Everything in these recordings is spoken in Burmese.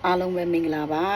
အားလုံးပဲမင်္ဂလာပါ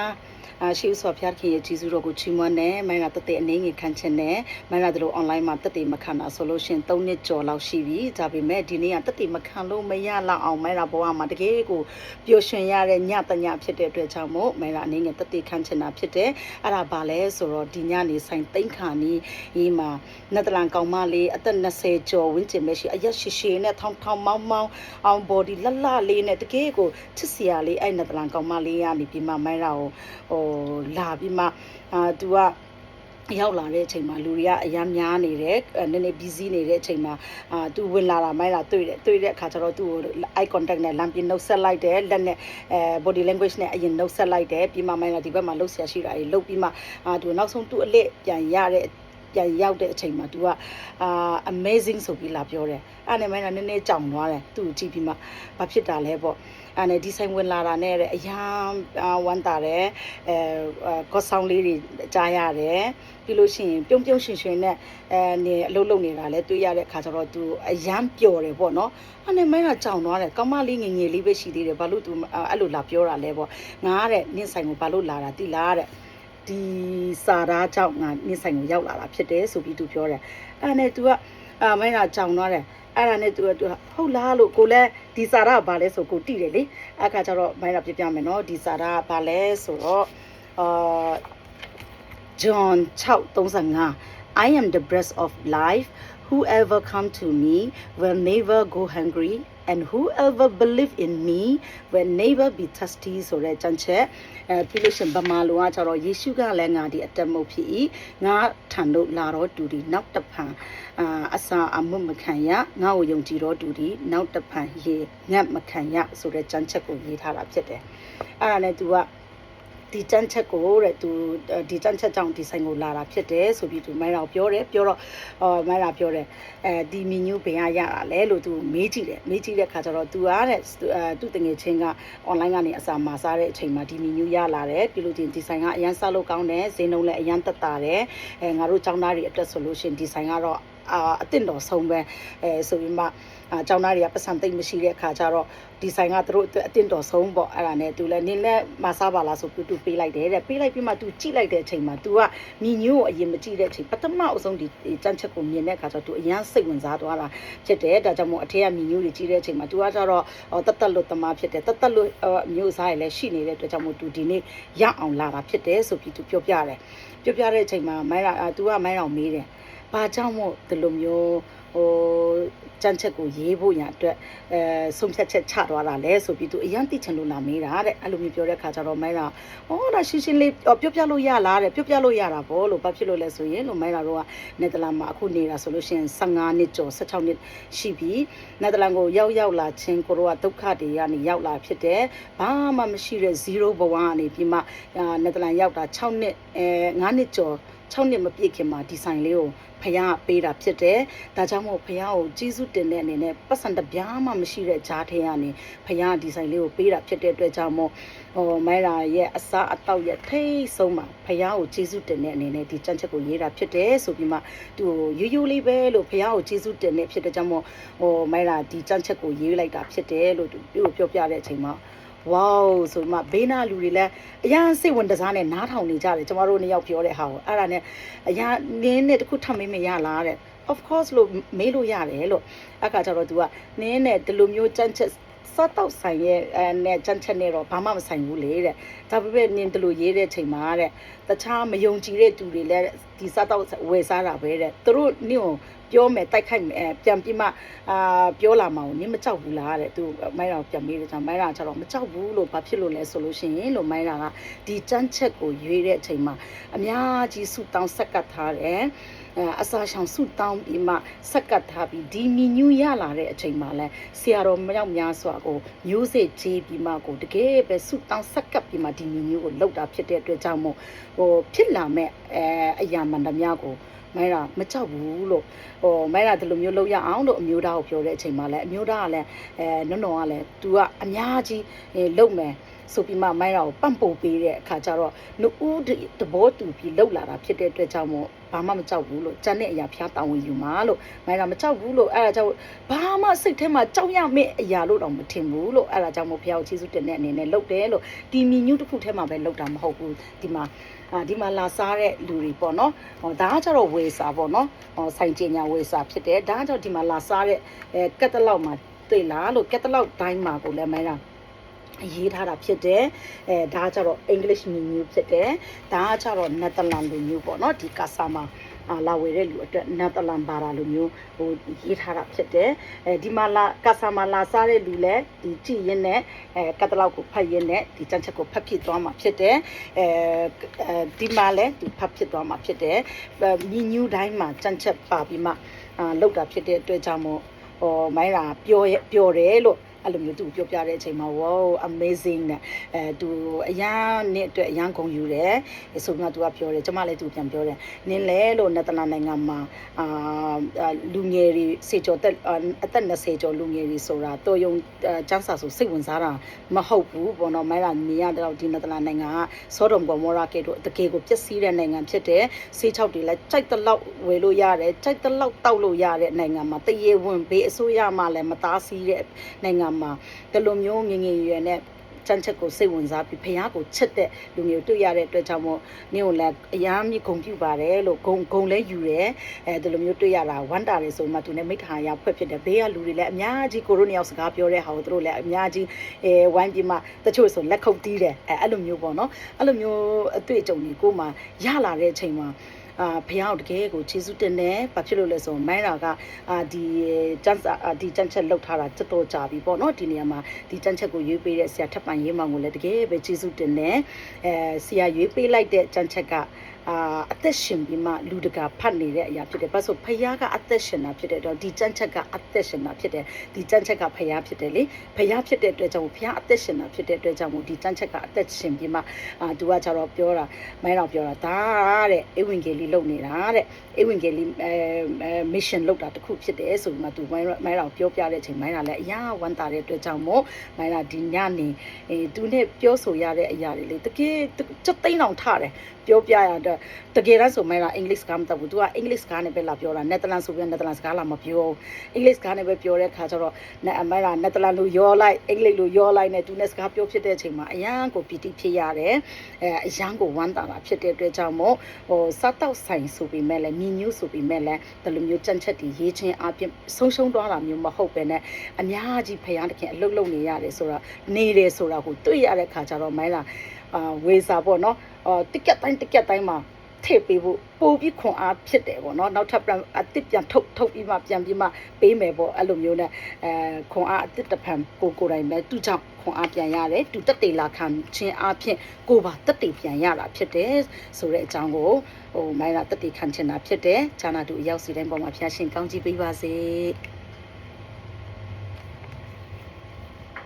ရှိဥစွာဖျားခင်ရဲ့ကြီးစုတော်ကိုချီးမွမ်းတယ်မိုင်းကတက်တဲ့အနေငယ်ခံချင်တယ်မိုင်းကတို့ online မှာတက်တဲ့မခံတာဆိုလို့ရှင်3နှစ်ကျော်လောက်ရှိပြီဒါပေမဲ့ဒီနေ့ကတက်တဲ့မခံလို့မရလောက်အောင်မိုင်းကဘဝမှာတကယ်ကိုပျော်ရွှင်ရတဲ့ညတညဖြစ်တဲ့အတွက်ကြောင့်မို့မိုင်းကအနေငယ်တက်တဲ့ခံချင်တာဖြစ်တယ်အဲ့ဒါဘာလဲဆိုတော့ဒီညနေဆိုင်သိမ့်ခါနီးဒီမှာနယ်သာလန်ကောင်မလေးအသက်20ကျော်ဝန်းကျင်ပဲရှိအရက်ရှိရှိနဲ့ထောင်းမောင်းအောင် body လှလှလေးနဲ့တကယ်ကိုချစ်စရာလေးအဲ့နယ်သာလန်ကောင်မလေးကနေပြီးမှမိုင်းကိုလာပြီးမှသူကရောက်လာတဲ့အချိန်မှာလူတွေကအများများနေတယ်နည်းနည်း busy နေတဲ့အချိန်မှာသူဝင်လာတာမိုင်းလာတွေ့တဲ့အခါကျတော့သူ့ကို eye contact နဲ့လမ်းပြနှုတ်ဆက်လိုက်တယ်လက်နဲ့body language နဲ့အရင်နှုတ်ဆက်လိုက်တယ်ပြီးမှမိုင်းလာဒီဘက်မှာလှုပ်ရှားရှိတာတွေလှုပ်ပြီးမှသူနောက်ဆုံးသူ့အလက်ပြန်ရတဲ့ပြန်ရောက်တဲ့အချိန်မှာ तू ကamazing ဆိုပြီးလာပြောတယ်အဲ့နဲ့မိုင်းကနည်းနည်းကြောင်သွားတယ်သူ့ကိုကြည့်ပြီးမှဘာဖြစ်တာလဲပေါ့အဲ့နဲ့ဒီဆိုင်ဝင်လာတာနဲ့အရာဝမ်းတာတယ်ကော့ဆောင်လေးတွေကြားရတယ်ပြီးလို့ရှိရင်ပြုံးရွှင်ရွှင်နဲ့နေအလုပ်လုပ်နေတာလဲတွေ့ရတဲ့အခါကျတော့ तू အရန်ပျော်တယ်ပေါ့နော်အဲ့နဲ့မိုင်းကကြောင်သွားတယ်ကောင်းမလေးငယ်ငယ်လေးပဲရှိသေးတယ်ဘာလို့ तू အဲ့လိုလာပြောတာလဲပေါ့ငါတဲ့နင့်ဆိုင်ကိုဘာလို့လာတာတိလားတဲ့ဒီစာသားကြောင့်ငါနင့်ဆိုင်ကိုရောက်လာတာဖြစ်တယ်ဆိုပြီးသူပြောတယ်အဲ့နဲ့ तू ကမိုင်းကကြောင်သွားတယ်အဲ့ဒါနဲ့ तू ဟုတ်လားလို့ကိုလည်းဒီစာသားကဘာလဲဆိုကိုတိတယ်လေအခါကျတော့မိုင်းကပြပြမယ်နော်ဒီစာသားကဘာလဲဆိုတော့John 6:35 I am the bread of life whoever come to me will never go hungry and whoever believe in me will never be thirsty ဆိုတဲ့ကျမ်းချက်ပြီးလို့ရှင်ဗမာလိုကကျတော့ယေရှုကလည်းငါဒီအတက်မုတ်ဖြစ်၏ငါထံတို့လာတော့တူဒီနောက်တဖန်အစာအမှုမခံရငါ့ကိုယုံကြည်တော့တူဒီနောက်တဖန်ရေငတ်မခံရဆိုတဲ့ကျမ်းချက်ကိုရေးထားတာဖြစ်တယ်အဲ့ဒါနဲ့ तू ကဒီတန်းချက်ကိုတဲ့သူဒီတန်းချက်ကြောင့်ဒီဆိုင်ကိုလာတာဖြစ်တယ်ဆိုပြီးသူမိုင်းတော်ပြောတယ်ပြောတော့မိုင်းတော်ပြောတယ်ဒီမီနူးဘယ်ရတာလဲလို့သူမေးကြည့်တဲ့ခါကျတော့သူအားတဲ့သူတငယ်ချင်းက online ကနေအစာမှာစားတဲ့အချိန်မှာဒီမီနူးရလာတယ်ပြီးလို့ဒီဆိုင်ကအရန်စားလို့ကောင်းတယ်ဈေးနှုန်းလည်းအရန်တက်တာတယ်ငါတို့ចောင်းသားတွေအတွက်ဆိုလို့ရှင်ဒီဆိုင်ကတော့အတင့်တော်ဆုံးပဲဆိုပြီးမှကျောင်းသားတွေကပတ်စံသိမ့်မရှိတဲ့အခါကျတော့ဒီဆိုင်ကသူတို့အတင့်တော်ဆုံးပေါ့အဲ့ဒါနဲ့သူလည်းနင်းလဲမစားပါလားဆိုပြီးသူပေးလိုက်တယ်တဲ့ပေးလိုက်ပြီးမှသူကြည့်လိုက်တဲ့အချိန်မှာ तू ကမီနူးကိုအရင်မကြည့်တဲ့အချိန်ပထမအဆုံးဒီကြမ်းချက်ကိုမြင်တဲ့အခါကျတော့ तू အရန်စိတ်ဝင်စားသွားတာဖြစ်တယ်ဒါကြောင့်မို့အထက်ကမီနူးတွေကြည့်တဲ့အချိန်မှာ तू ကကျတော့တက်လွတ်သမားဖြစ်တယ်တက်လွတ်မျိုးစားရလည်းရှိနေတဲ့အတွက်ကြောင့်မို့ तू ဒီနေ့ရအောင်လာတာဖြစ်တယ်ဆိုပြီး तू ပြောပြတဲ့အချိန်မှာမိုင်းက तू ကမိုင်းအောင်မေးတယ်ဘာကြောင့်မို့ဒီလိုမျိုးကြမ်းချက်ကိုရေးဖို့ရအတွက်ဆုံးဖြတ်ချက်ချသွားတာလဲဆိုပြီးသူအရန်သိချင်လို့လာမေးတာတဲ့အဲ့လိုမျိုးပြောတဲ့ခါကျတော့မိုင်းကဒါရှင်းလေးပြောပြလို့ရလားတဲ့ပြောပြလို့ရတာပေါ့လို့ဘာဖြစ်လို့လဲဆိုရင်လို့မိုင်းကတော့နယ်သာလန်မှာအခုနေတာဆိုလို့ရှိရင်15နှစ်ကျော်16နှစ်ရှိပြီနယ်သာလန်ကိုရောက်လာချင်းကိုတော့ဒုက္ခတွေကနေရောက်လာဖြစ်တယ်ဘာမှမရှိတဲ့0ဘဝကနေပြီးမှနယ်သာလန်ရောက်တာ6နှစ်5နှစ်ကျော်6နှစ်မပြည့်ခင်မှာဒီဆိုင်လေးကိုဖယားပေးတာဖြစ်တယ်ဒါကြောင့်မို့ဖယားကိုကျေးဇူးတင်တဲ့အနေနဲ့ပတ်စံတပြားမှမရှိတဲ့ကြားထဲကနေဖယားဒီဆိုင်လေးကိုပေးတာဖြစ်တဲ့အတွက်ကြောင့်မို့မိုင်းရာရဲ့အစားအသောက်ရဲ့ထိတ်ဆုံးမှာဖယားကိုကျေးဇူးတင်တဲ့အနေနဲ့ဒီကြမ်းချက်ကိုရေးတာဖြစ်တယ်ဆိုပြီးမှသူရိုးလေးပဲလို့ဖယားကိုကျေးဇူးတင်တဲ့ဖြစ်တဲ့ကြောင့်မို့မိုင်းရာဒီကြမ်းချက်ကိုရေးလိုက်တာဖြစ်တယ်လို့သူပြောပြတဲ့အချိန်မှာဝေါဆိုမှဘေးနာလူတွေလည်းအရန်စိတ်ဝင်တစားနဲ့နားထောင်နေကြတယ်ကျမတို့နှစ်ယောက်ပြောတဲ့ဟာကိုအဲ့ဒါနဲ့အရန်နင်းနဲ့တခုထပ်မေးမရလားတဲ့ of course လို့မေးလို့ရတယ်လို့အခါကျတော့ तू ကနင်းနဲ့ဒီလိုမျိုးကြမ်းချက်စားတော့ဆိုင်ရဲ့နဲ့ကြမ်းချက်နဲ့တော့ဘာမှမဆိုင်ဘူးလေတဲ့ဒါပေမဲ့နင်းဒီလိုရေးတဲ့ချိန်မှာတဲ့တခြားမယုံကြည်တဲ့သူတွေလည်းဒီစားတော့ဝယ်စားတာပဲတဲ့သူတို့နင်းကိုပြောမယ်တိုက်ခိုက်မယ်ပြန်ပြီးမှပြောလာမှာကိုနင်းမကြောက်ဘူးလားတဲ့သူမိုင်းတော်ပြန်မေးတဲ့ကြောင့်မိုင်းတော်ကျတော့မကြောက်ဘူးလို့ဘာဖြစ်လို့လဲဆိုလို့ရှိရင်လို့မိုင်းတော်ကဒီကြမ်းချက်ကိုရွေးတဲ့အချိန်မှာအများကြီးဆူတောင်းဆက်ကပ်ထားတယ်အစာရှောင်ဆူတောင်းပြီးမှဆက်ကပ်ထားပြီးဒီမီနူးရလာတဲ့အချိန်မှာလဲဆရာတော်မြောက်များစွာကိုမျိုးစေ့ချေးပြီးမှကိုတကယ်ပဲဆူတောင်းဆက်ကပ်ပြီးမှဒီမီနူးကိုလောက်တာဖြစ်တဲ့အတွက်ကြောင့်မို့ဖြစ်လာမဲ့အရာမှန်သမျှကိုမိုင်းကမကြောက်ဘူးလို့မိုင်းကဒီလိုမျိုးလုပ်ရအောင်လို့အမျိုးသားကိုပြောတဲ့အချိန်မှာလဲအမျိုးသားကလည်းနုံကလည်း तू ကအများကြီးလုပ်မယ် ဆိုပြီးမှမိုင်းတော်ပန့်ပို့ပေးတဲ့အခါကျတော့နှုတ်ဦးတဘောတူပြီးလှုပ်လာတာဖြစ်တဲ့အတွက်ကြောင့်မို့ဘာမှမကြောက်ဘူးလို့စံတဲ့အရာဖျားတာဝန်ယူမှာလို့မိုင်းတော်မကြောက်ဘူးလို့အဲ့ဒါကြောင့်ဘာမှစိတ်ထဲမှာကြောက်ရမယ့်အရာလို့တော့မထင်ဘူးလို့အဲ့ဒါကြောင့်မို့ဖျားကိုကျေးဇူးတင်တဲ့အနေနဲ့လှုပ်တယ်လို့ဒီမြညူးတစ်ခုထဲမှာပဲလှုပ်တာမဟုတ်ဘူးဒီမှာလာစားတဲ့လူတွေပေါ့နော်ဒါကကျတော့ဝေစာပေါ့နော်ဆိုင်ကျင်ညာဝေစာဖြစ်တယ်ဒါကကျတော့ဒီမှာလာစားတဲ့ကက်တလောက်မှာတွေ့လားလို့ကက်တလောက်တိုင်းမှာကိုလည်းမိုင်းတာရေးထားတာဖြစ်တယ်ဒါကကျတော့ English menu ဖြစ်တယ်ဒါကကျတော့ Netherlands လူမျိုးပေါ့နော်ဒီကာဆာမှာလာဝယ်တဲ့လူအတွက် Netherlands ဘာသာလူမျိုးဟိုရေးထားတာဖြစ်တယ်ဒီမှာလာကာဆာမှာလာစားတဲ့လူလည်းဒီကြည့်ရင်းနဲ့ကတ်တလောက်ကိုဖတ်ရင်းနဲ့ဒီစံချက်ကိုဖတ်ဖြစ်သွားမှာဖြစ်တယ်ဒီမှာလည်းဒီဖတ်ဖြစ်သွားမှာဖြစ်တယ်မြညူးတိုင်းမှာစံချက်ပါပြီးမှလောက်တာဖြစ်တဲ့အတွက်ကြောင့်မို့မိုင်းလာပြောတယ်လို့အဲ့လိုမျိုးသူပြောပြတဲ့အချိန်မှာ wow amazing နဲ့သူအရန်နဲ့အတွက်အရန်ဂုဏ်ယူတယ်ဆိုတော့သူကပြောတယ်ကျမလည်းသူပြန်ပြောတယ်နင်းလဲလို့နယ်သာလန်နိုင်ငံမှာလူငယ်တွေစေကျော်အသက်20ကျော်လူငယ်တွေဆိုတာတော်ယုံចောင်းစာဆိုစိတ်ဝင်စားတာမဟုတ်ဘူးပေါ့နော်မိုင်းလာနေရတော့ဒီနယ်သာလန်နိုင်ငံကစောဒုံဘော်မော်ရာကေတို့တကယ်ကိုပျက်စီးတဲ့နိုင်ငံဖြစ်တယ်ဆေးချောက်တွေလည်းကြိုက်တလောက်ဝယ်လို့ရတယ်ကြိုက်တလောက်တောက်လို့ရတဲ့နိုင်ငံမှာတရေဝင်ဘေးအစိုးရမှလည်းမသားစီးတဲ့နိုင်ငံမှာဒီလိုမျိုးငငယ်ရွယ်နဲ့စံချက်ကိုစိတ်ဝင်စားပြီးဖះကိုချစ်တဲ့လူမျိုးတွေ့ရတဲ့အတွက်ကြောင့်မို့နင့်ကိုလည်းအများကြီးဂုဏ်ပြုပါတယ်လို့ဂုံလဲယူတယ်ဒီလိုမျိုးတွေ့ရတာဝမ်းတာတယ်ဆိုမှသူနဲ့မိထားရဖွဲ့ဖြစ်တယ်ဘေးကလူတွေလည်းအများကြီးကိုရိုနီယောက်စကားပြောတဲ့ဟာကိုသူတို့လည်းအများကြီးဝိုင်းပြီးမှတချို့ဆိုလက်ခုပ်တီးတယ်အဲ့လိုမျိုးပေါ့နော်အဲ့လိုမျိုးအတွေ့အကြုံတွေကိုမှရလာတဲ့အချိန်မှာဖះအောင်တကယ်ကိုကျေးဇူးတင်တယ်ဘာဖြစ်လို့လဲဆိုမိုင်းရာကဒီတန်းချက်လောက်ထားတာတော်ကြာပြီပေါ့နော်ဒီနေရာမှာဒီတန်းချက်ကိုရွေးပေးတဲ့ဆရာထပ်ပန်ရေးမောင်ကိုလည်းတကယ်ပဲကျေးဇူးတင်တယ်ဆရာရွေးပေးလိုက်တဲ့တန်းချက်ကအသက်ရှင်ပြီးမှလူတကာဖတ်နေတဲ့အရာဖြစ်တယ်ဘာလို့ဖះကအသက်ရှင်တာဖြစ်တဲ့တော့ဒီတန်းချက်ကအသက်ရှင်တာဖြစ်တယ်ဒီတန်းချက်ကဖះဖြစ်တယ်လေဖះဖြစ်တဲ့အတွက်ကြောင့်ဖះအသက်ရှင်တာဖြစ်တဲ့အတွက်ကြောင့်မို့ဒီတန်းချက်ကအသက်ရှင်ပြီးမှသူကကျတော့ပြောတာမိုင်းတော့ပြောတာဒါတဲ့ဧဝံဂေလိလုပ်နေတာတဲ့ဧဝံဂေလိmission လုပ်တာတခုဖြစ်တယ်ဆိုပြီးမှသူမိုင်းတော့ပြောပြတဲ့အချိန်မိုင်းကလည်းအရာဝမ်းသာတဲ့အတွက်ကြောင့်မို့မိုင်းကဒီညနေသူနဲ့ပြောဆိုရတဲ့အရာတွေလေတကယ်ချက်သိန်းအောင်ထားတယ်ပြောပြရတော့တကယ်တမ်းဆိုမိုင်းကအင်္ဂလိပ်စကားမတတ်ဘူးသူကအင်္ဂလိပ်စကားနဲ့ပဲလာပြောတာနယ်သာလန်ဆိုပြီးနယ်သာလန်စကားလာမပြောအင်္ဂလိပ်စကားနဲ့ပဲပြောတဲ့ခါကျတော့မိုင်းကနယ်သာလန်လိုရောလိုက်အင်္ဂလိပ်လိုရောလိုက်နဲ့သူနဲ့စကားပြောဖြစ်တဲ့အချိန်မှာအရန်ကိုပီတိဖြစ်ရတယ်အရန်ကိုဝမ်းသာတာဖြစ်တဲ့အတွက်ကြောင့်မို့စားတောက်ဆိုင်ဆိုပြီးမဲ့လည်းမြညူးဆိုပြီးမဲ့လည်းဒီလိုမျိုးကြံချက်တွေရေးချင်းအပြင်ဆုံးရှုံးသွားတာမျိုးမဟုတ်ပဲနဲ့အများကြီးဖယားတခင်အလုပ်လုပ်နေရတယ်ဆိုတာနေတယ်ဆိုတာကိုတွေ့ရတဲ့ခါကျတော့မိုင်းလာဝေစာပေါ့နော်တစ်ကက်တိုင်းမှာထည့်ပေးဖို့ပို့ပြီးခွန်အားဖြစ်တယ်ပေါ့နော်နောက်ထပ်အစ်စ်ပြန်ထုတ်ပြီးမှပြန်ပြီးမှပေးမယ်ပေါ့အဲ့လိုမျိုးနဲ့ခွန်အားအစ်စ်တစ်ဖန်ကိုယ်တိုင်ပဲသူ့ကြောင့်ခွန်အားပြန်ရတယ်သူတက်တေလာခံခြင်းအားဖြင့်ကိုပါတက်တေပြန်ရတာဖြစ်တယ်ဆိုတဲ့အကြောင်းကိုမိုင်းလာတက်တေခံချင်တာဖြစ်တယ်ဂျာနာတူအရောက်စီတိုင်းပေါ်မှာဖျားရှင်ကောင်းကြီးပေးပါစေ